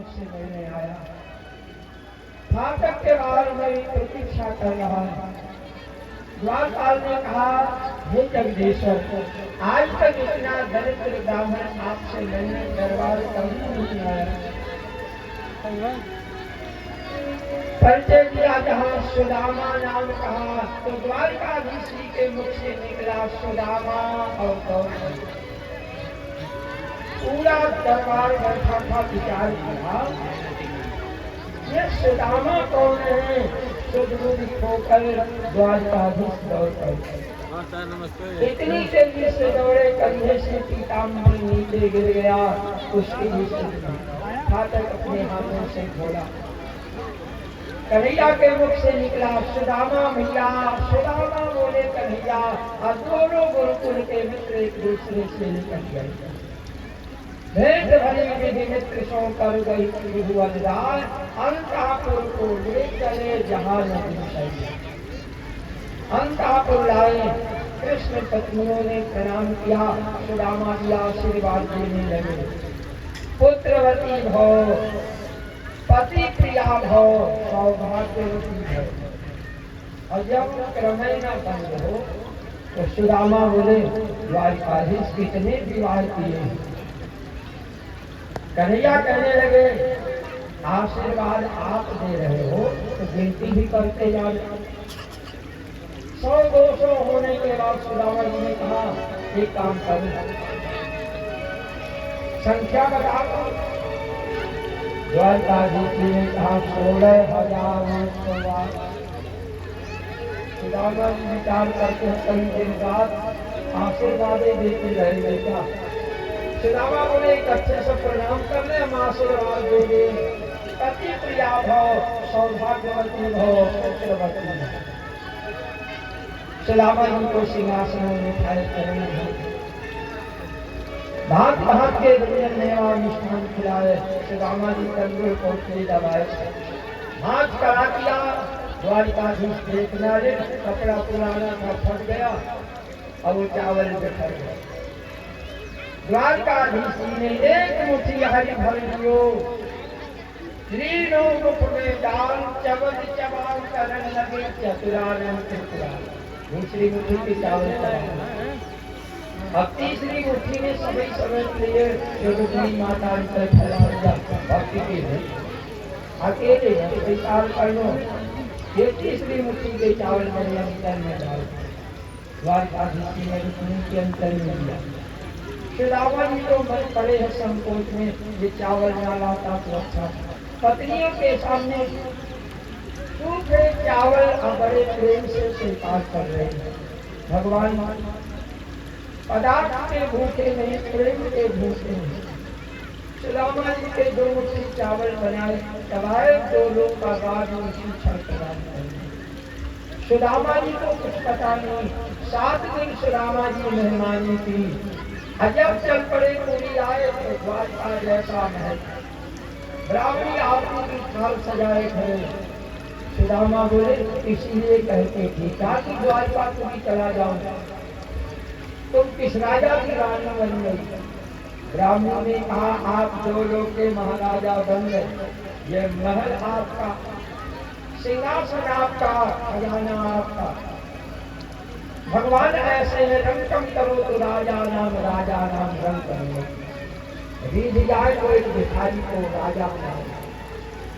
मुझसे मिलने आया। फाटक के बाहर मेरी प्रतीक्षा कर रहा है। द्वारपाल ने कहा, हे जगदीश्वर, आज तक इतना दरिद्र ब्राह्मण आपसे मिलने दरबार कभी नहीं आया। परिचय दिया जहाँ सुदामा नाम कहा, तो द्वारकाधीश जी के मुख से निकला सुदामा और पूरा दरबार बैठा था। विचार किया, ये सुदामा कौन है? सुदबुद खोकर द्वारकाधीश दौड़ पड़े। इतनी तेजी से दौड़े, कंधे से पीताम्बर नीचे गिर गया। उसकी भी फाटक अपने हाथों से खोला। कन्हैया के मुख से निकला, सुदामा भैया। सुदामा बोले कन्हैया, और दोनों गुरुकुल के मित्र एक दूसरे से निकल गए। भेंट भरी विधि मित्र सो कर गई त्रिभुवनदार, अंतःपुर को ले चले जहाँ नदी चाहिए। अंतःपुर लाए, कृष्ण पत्नियों ने प्रणाम किया। सुदामा जी आशीर्वाद देने लगे। पुत्रवती भव, पति प्रिया भव, सौभाग्यवती भव। और जब क्रमय न बंद हो तो सुदामा बोले, द्वारकाधीश कितने विवाह किए। कन्हैया कहने लगे, आशीर्वाद आप दे रहे हो तो गिनती भी करते जाओ। 100-200 होने के बाद सुदामा जी ने कहा, एक काम करो, संख्या बता दो। द्वारकाधीश जी ने कहा, 16,000। सुदामा जी विचार करके कई दिन बाद आशीर्वाद देते रहे। क्या सुदामा बोले, एक अच्छे से प्रणाम करने हम आशीर्वाद देंगे। पति प्रिया भव, सौभाग्यवती भव, पुत्रवती भव। सुदामा जी को सिंहासन में बिठाए करेंगे। भात भात के व्यंजन ने और मिष्ठान खिलाए। सुदामा जी कंधे को दबाए, हाथ करा दिया। द्वारकाधीश देखना रे, कपड़ा पुराना था, फट गया और वो चावल बिखर गया। द्वारकाधीश ने एक मुट्ठी हरी भर दियो, तीनों मुख में डाल, चबल चबाल करने लगे चतुरानंद त्रिपुरा। दूसरी मुट्ठी के चावल चढ़ा, अब तीसरी मुट्ठी में सभी समझ लिए रुक्मिणी माता अंतर फैला दिया। भक्ति के अकेले स्वीकार कर लो। ये तीसरी मुट्ठी के चावल मेरे अंतर में डाल। द्वारकाधीश ने रुक्मिणी के अंतर में दिया। सुदामा जी तो मन पड़े हैं संकोच में, ये चावल ना लाता तो अच्छा। पत्नियों के सामने सूखे चावल बड़े प्रेम से स्वीकार कर रहे हैं। भगवान पदार्थ के भूखे नहीं, प्रेम के भूखे हैं। सुदामा जी के 2 मुट्ठी चावल बनाए, चबाए, 2 लोग का बाद में शिक्षा प्रदान करें। सुदामा जी को कुछ पता नहीं। 7 दिन सुदामा जी मेहमानी की। जब चल पड़े पूरी आए तो द्वारका जैसा महल, ब्राह्मणी आरती की थाल सजाए खड़े। सुदामा बोले, इसीलिए कहते थे कि द्वारका तुम्हें चला जाओ, तुम किस राजा की रानी बन गई। ब्राह्मणों ने कहा, आप 2 लोग के महाराजा बन गए। ये महल आपका, सिंहासन आपका, खजाना आपका। भगवान ऐसे है, रंगम करो तो राजा नाम रंग करो। रीझ जाए तो एक भिखारी को राजा बनाए,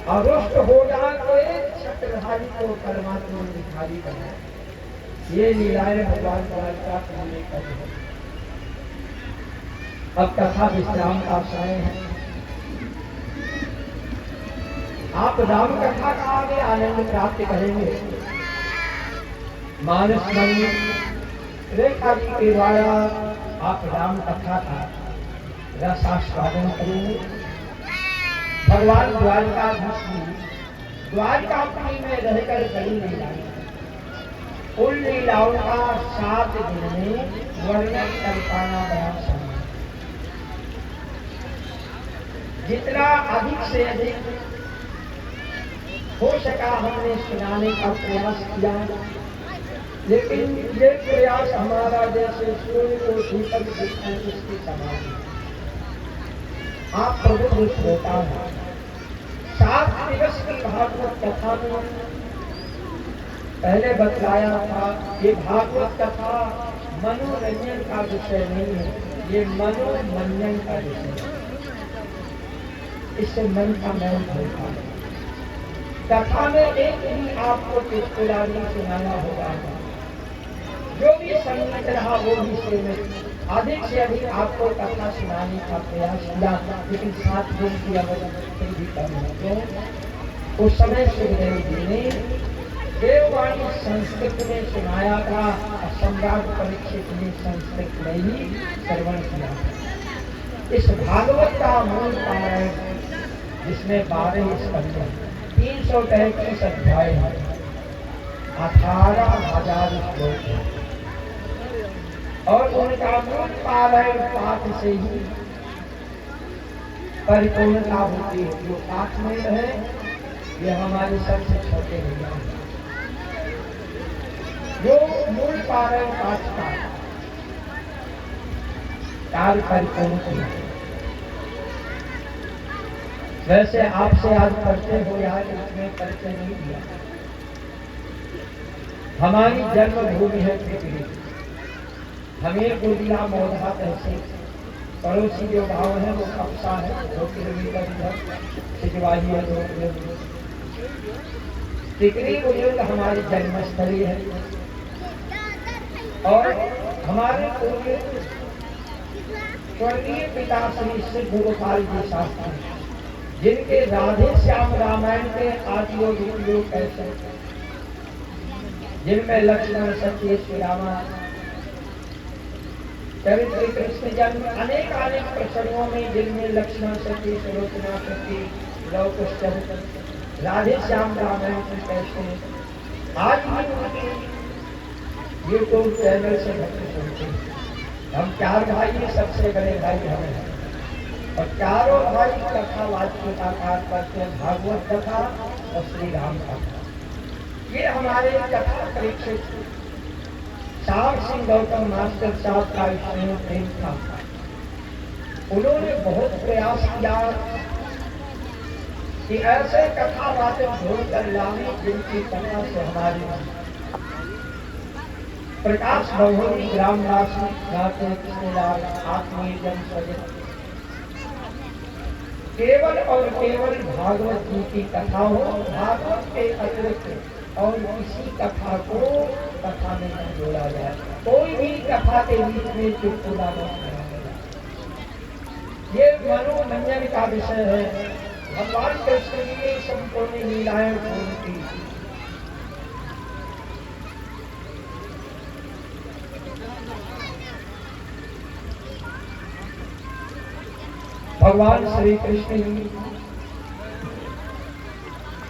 और रुष्ट हो जाए तो एक छत्रधारी को परमात्मा भिखारी बनाए। ये लीलाएं भगवान द्वारका करने कर। अब कथा विश्राम का समय है। आप राम कथा का आगे आनंद प्राप्त करेंगे। मानस मन रेखा जी के द्वारा आप राम कथा का रसास्वादन करेंगे। भगवान द्वारकाधीश द्वारकापुरी में रहकर करी लीलाएं, उन लीलाओं का 7 दिन में वर्णन कर पाना बड़ा समय। जितना अधिक से अधिक हो सका हमने सुनाने का प्रयास किया, लेकिन ये प्रयास हमारा जैसे सूर्य को दीपक दिखने उसके समान। आप प्रभु श्रोता हैं, 7 दिवस की भागवत कथा में पहले बतलाया था, ये भागवत कथा मनोरंजन का विषय नहीं है, ये मनोमंजन का विषय है। इससे मन का मैल धोता है। कथा में एक ही आपको चुटकुलानी सुनाना होगा, जो भी संगत रहा वो भी सीमित, अधिक से अधिक आपको कथा सुनाने का प्रयास किया, लेकिन 7 दिन की अवधि भी कम है। तो उस समय सुखदेव जी ने देववाणी संस्कृत में सुनाया था और सम्राट परीक्षित ने संस्कृत में ही श्रवण किया। इस भागवत का मूल पारायण जिसमें 12 स्कंध 333 अध्याय है, 18,000 श्लोक है और उनका मूल पारायण पाठ से ही परिपूर्णता होती है। जो पाठ में है ये हमारे सबसे छोटे भैया हैं, जो मूल पारायण पाठ का कार्य परिपूर्ण किया। वैसे आपसे आज पढ़ते हो यार, इसमें परिचय नहीं दिया। हमारी जन्मभूमि है पृथ्वी, हमीरपुर जिला मौधा तहसील, पड़ोसी जो गांव है वो कपसा है, 2 किलोमीटर इधर, सिजवाही है 2 किलोमीटर। टिकरी बुजुर्ग हमारी जन्मस्थली है और हमारे पूर्व स्वर्गीय पिता श्री सिद्ध गोपाल जी शास्त्री, जिनके राधे श्याम रामायण के आदि योग कैसे, जिनमें लक्ष्मण सत्य श्री रामा चरित्र कृष्ण जन्म अनेक प्रसंगों में, जिनमें लक्ष्मण सत्य सुलोचना सत्य लव कुश राधे श्याम रामायण की कैसे आज भी उनके यूट्यूब चैनल से भक्त सुनते हैं। हम 4 भाई में सबसे बड़े भाई हमें हैं और चारों भाई कथा वाचन का कार्य करते हैं, भागवत कथा और श्री राम कथा। ये हमारे कथा परीक्षित श्याम सिंह गौतम मास्टर साहब का स्नेह प्रेम था। उन्होंने बहुत प्रयास किया कि ऐसे कथा वाचक ढूंढ कर लाने जिनकी कथा से हमारी प्रकाश बहुरी ग्रामवासी गाते कृष्णलाल आत्मीय जन सजन केवल और केवल भागवत जी की कथा हो, भागवत के अतिरिक्त और किसी कथा को कथा में न जोड़ा जाए। कोई भी कथा के बीच में चुटकुला न सुनाया जाए। ये मनोरंजन का विषय है। भगवान कृष्ण की संपूर्ण लीलाएं पूरी। भगवान श्री कृष्ण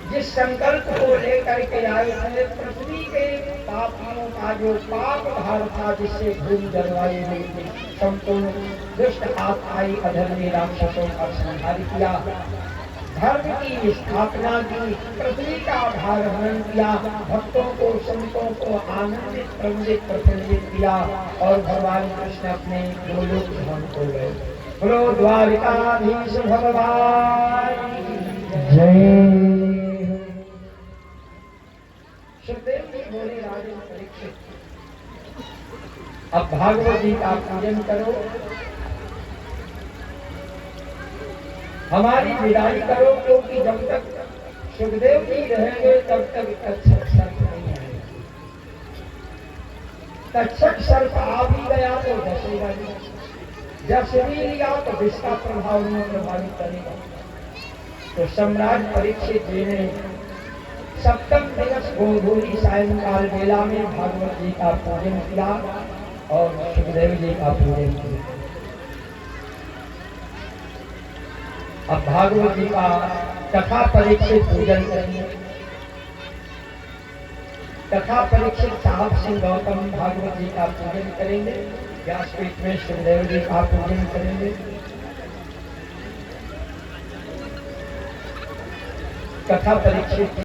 जिस संकल्प को लेकर के आए थे, पृथ्वी के पापियों का जो पाप भार था, जिससे भूमि जलवायु हुई, संपूर्ण दुष्ट आत्माई अधर्मी राक्षसों का संहार किया, धर्म की स्थापना की, पृथ्वी का भार हरण किया, भक्तों को संतों को आनंदित प्रमुदित प्रफुल्लित किया और भगवान कृष्ण अपने गोलोक धाम को गए। बोलो द्वारिकाधीश भगवान जय। सुखदेव जी बोले, राजन परीक्षित, अब भागवत जी का पूजन करो, हमारी विदाई करो, क्योंकि जब तक सुखदेव जी रहेंगे तब तक तक्षक सर्प नहीं आएगा। तक्षक सर्प आ भी गया तो डसेगा नहीं, जब से भी लिया तो विष का प्रभाव नहीं प्रभावित करेगा। तो सम्राट परीक्षित जी ने सप्तम दिवस गोधूली सायंकाल बेला में भागवत जी का पूजन किया और सुखदेव जी का पूजन किया। अब भागवत जी का कथा परीक्षित पूजन करेंगे। कथा परीक्षित साहब सिंह गौतम भागवत जी का पूजन करेंगे। व्यासपीठ में सुखदेव जी का पूजन करेंगे। कथा परीक्षित